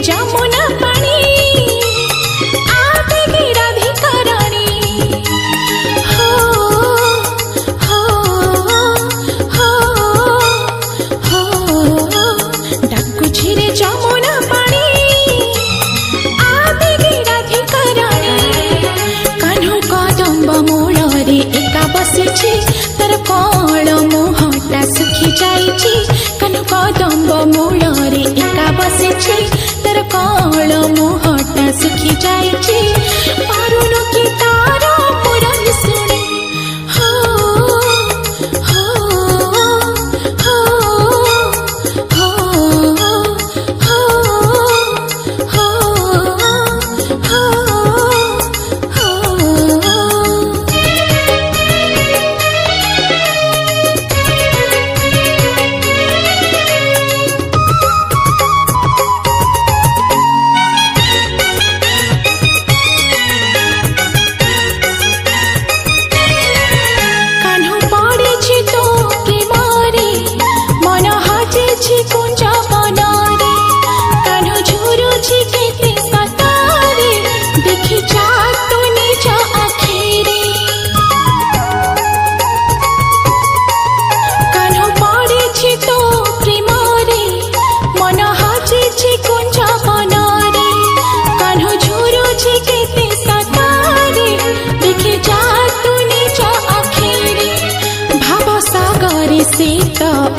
যমুনা পানি আবেগে রাধিকা রানী হো হো হো হো ডাকুছি রে যমুনা পানি আবেগে রাধিকা রানী কাহ্নু কদম্ব মূଳରେ একা বসিছি তার কଳ মুহଁଟା শুখি যাইছি কাহ୍ନୁ কদম্ব মূଳରେ একা বসিছি তার কଳ মুহଁটা শুখি যাইছি পারুনু কি তার মুরলি শুনি হো হো হো হো হো হো হো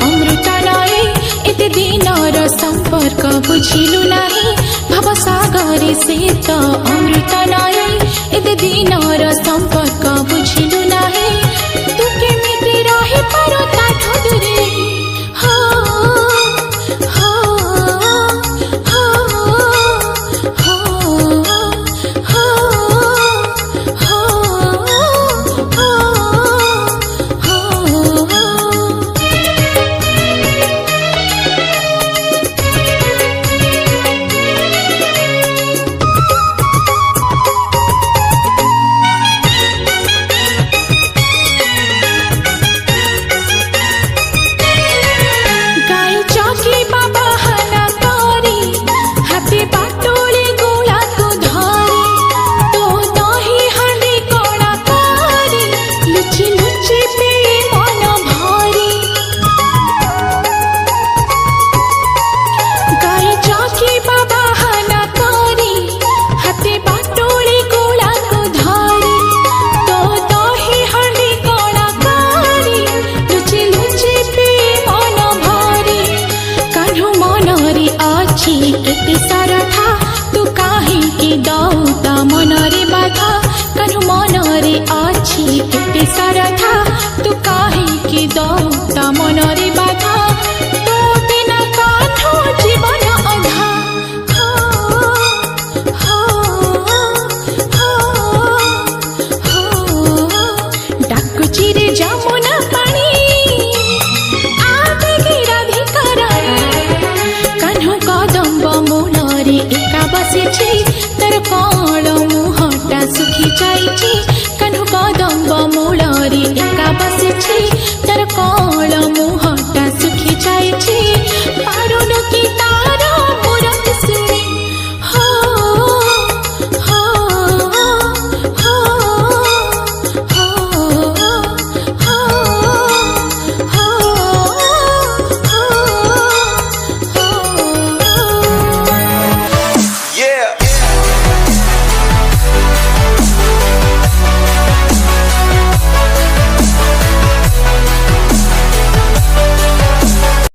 अमृत नए एते दिनर संपर्क बुझिलु नाही भवसागरे से तो अमृत नए एते दिनर संपर्क बुझिलु नाही तू केमिति रहि पारो ताठो दूरे हो हो हो हो हो हो एते सरथा तू काहे दौता मनरे बाधा काह୍ନୁ मनरे अछि एते सरथा